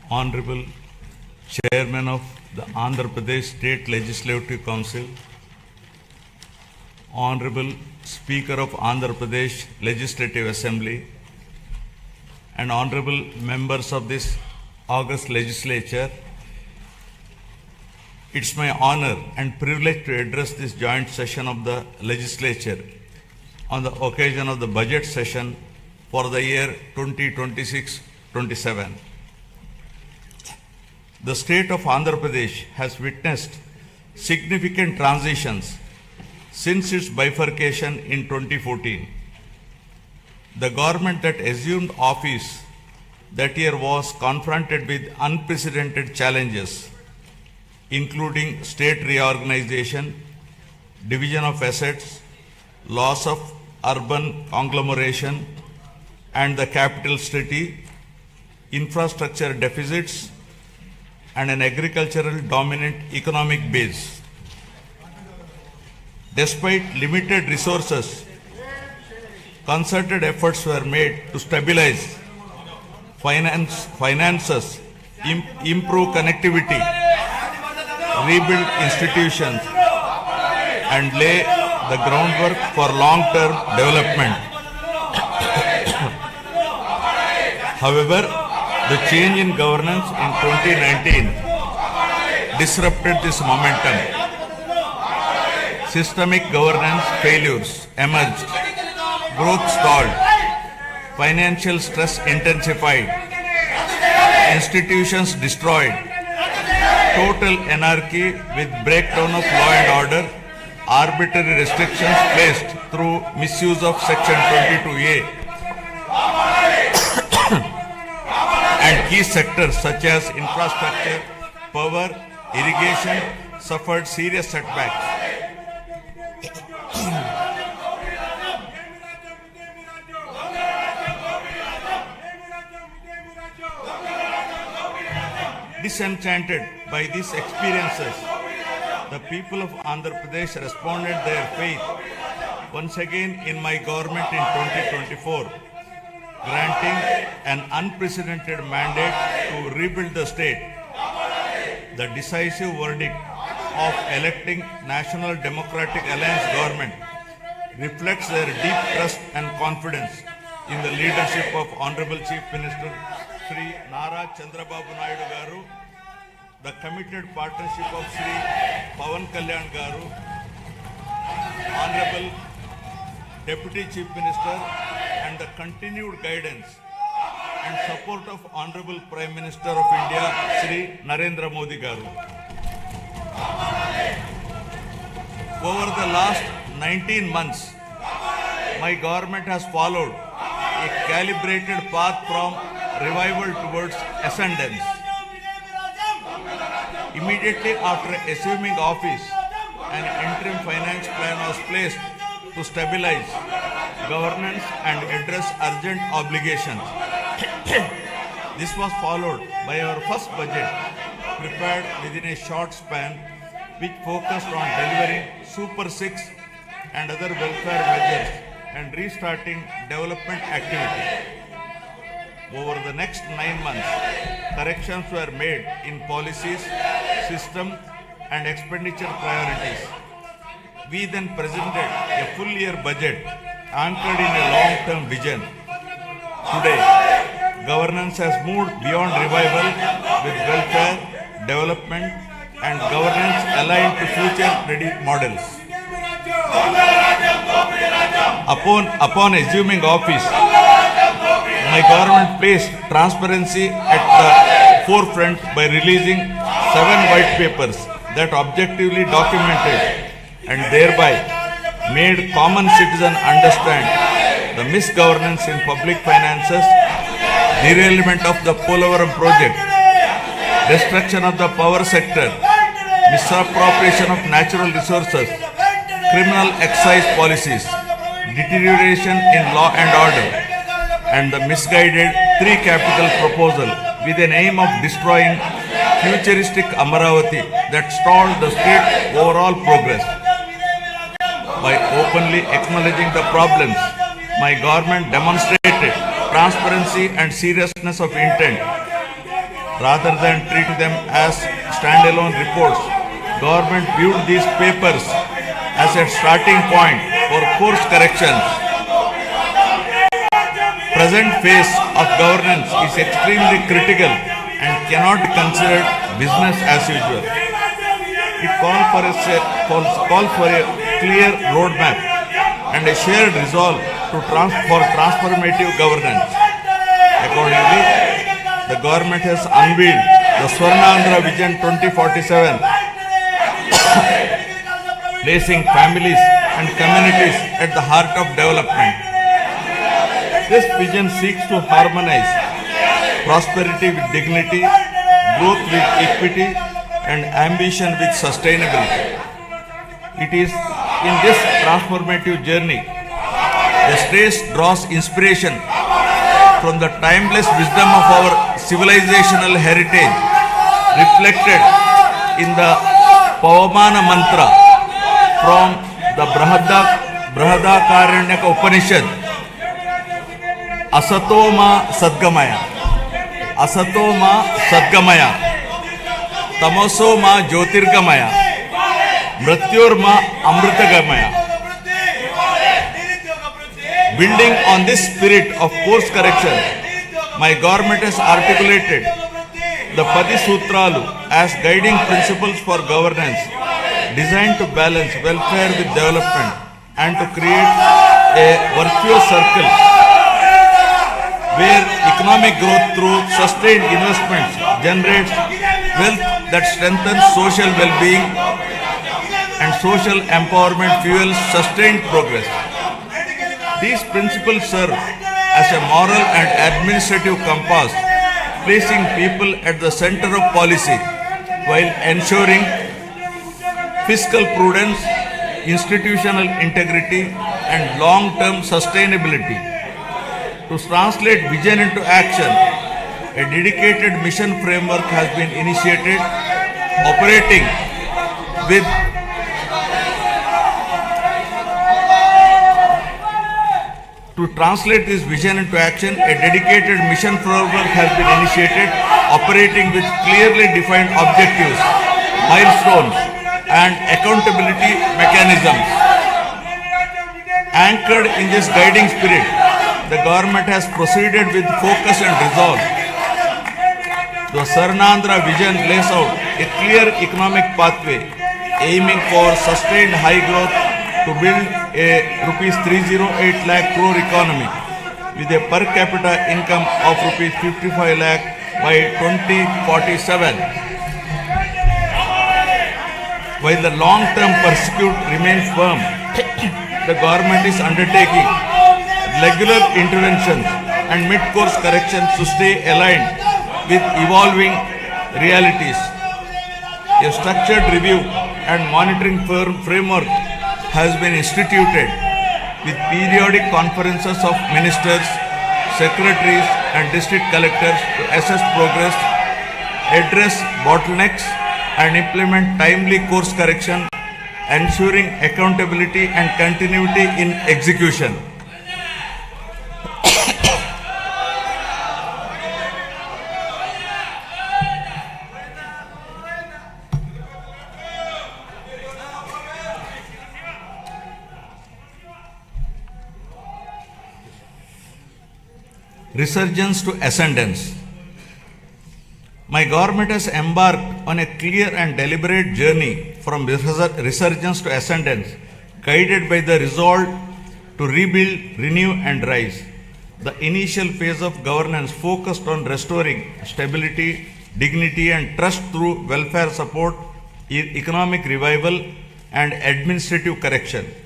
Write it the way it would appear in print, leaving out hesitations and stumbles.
Honorable Chairman of the Andhra Pradesh State Legislative Council, Honorable Speaker of Andhra Pradesh Legislative Assembly, and Honorable members of this August Legislature, it's my honor and privilege to address this joint session of the Legislature on the occasion of the budget session for the year 2026-27. The state of Andhra Pradesh has witnessed significant transitions since its bifurcation in 2014. The government that assumed office that year was confronted with unprecedented challenges, including state reorganization, division of assets, loss of urban conglomeration and the capital city, infrastructure deficits, and an agricultural dominant economic base. Despite limited resources, concerted efforts were made to stabilize finances, improve connectivity, rebuild institutions, and lay the groundwork for long-term development. However, the change in governance in 2019 disrupted this momentum. Systemic governance failures emerged, growth stalled, financial stress intensified, institutions destroyed, total anarchy with breakdown of law and order, arbitrary restrictions placed through misuse of Section 22A, and key sectors such as infrastructure, power, irrigation suffered serious setbacks. Disenchanted by these experiences, the people of Andhra Pradesh responded their faith once again in my government in 2024, granting an unprecedented mandate to rebuild the state. The decisive verdict of electing National Democratic Alliance government reflects their deep trust and confidence in the leadership of Honorable Chief Minister Sri Nara Chandrababu Naidu Garu, the committed partnership of Sri Pawan Kalyan Garu, Honorable Deputy Chief Minister, and the continued guidance and support of Honorable Prime Minister of India, Sri Narendra Modi Garu. Over the last 19 months, my government has followed a calibrated path from revival towards ascendance. Immediately after assuming office, an interim finance plan was placed to stabilize governance and address urgent obligations. This was followed by our first budget, prepared within a short span, which focused on delivering Super 6 and other welfare measures and restarting development activity. Over the next 9 months, corrections were made in policies, system, and expenditure priorities. We then presented a full year budget anchored in a long-term vision. Today, governance has moved beyond revival with welfare, development, and governance aligned to future-ready models. Upon assuming office, my government placed transparency at the forefront by releasing 7 white papers that objectively documented and thereby made common citizen understand the misgovernance in public finances, derailment of the Polavaram project, destruction of the power sector, misappropriation of natural resources, criminal excise policies, deterioration in law and order, and the misguided 3 capital proposal with an aim of destroying futuristic Amaravati that stalled the state's overall progress. By openly acknowledging the problems, my government demonstrated transparency and seriousness of intent. rather than treat them as standalone reports. Government viewed these papers as a starting point for course corrections. Present phase of governance is extremely critical and cannot be considered business as usual. It calls for a clear roadmap and a shared resolve for transformative governance. Accordingly, the government has unveiled the Swarnandhra Vision 2047, placing families and communities at the heart of development. This vision seeks to harmonize prosperity with dignity, growth with equity, and ambition with sustainability. It is in this transformative journey, the state draws inspiration from the timeless wisdom of our civilizational heritage, reflected in the Pavamana mantra from the Brahadakaranyaka Upanishad. Asatoma Sadgamaya, Asatoma Sadgamaya, Tamosoma Jyotirgamaya, Mrityorma Amritagamaya. Building on this spirit of course correction, my government has articulated the Padi Sutralu as guiding principles for governance, designed to balance welfare with development and to create a virtuous circle where economic growth through sustained investments generates wealth that strengthens social well-being and social empowerment fuels sustained progress. These principles serve as a moral and administrative compass, placing people at the center of policy while ensuring fiscal prudence, institutional integrity, and long-term sustainability. To translate vision into action, a dedicated mission framework has been initiated, operating with To translate this vision into action, a dedicated mission framework has been initiated, operating with clearly defined objectives, milestones, and accountability mechanisms. Anchored in this guiding spirit, the government has proceeded with focus and resolve. The Swarnandhra vision lays out a clear economic pathway, aiming for sustained high growth to build a rupees 308 lakh crore economy with a per capita income of rupees 55 lakh by 2047. While the long-term pursuit remains firm, the government is undertaking regular interventions and mid-course corrections to stay aligned with evolving realities. A structured review and monitoring framework has been instituted with periodic conferences of ministers, secretaries, and district collectors to assess progress, address bottlenecks, and implement timely course correction, ensuring accountability and continuity in execution. Resurgence to ascendance. My government has embarked on a clear and deliberate journey from resurgence to ascendance, guided by the resolve to rebuild, renew, and rise. The initial phase of governance focused on restoring stability, dignity, and trust through welfare support, economic revival, and administrative correction.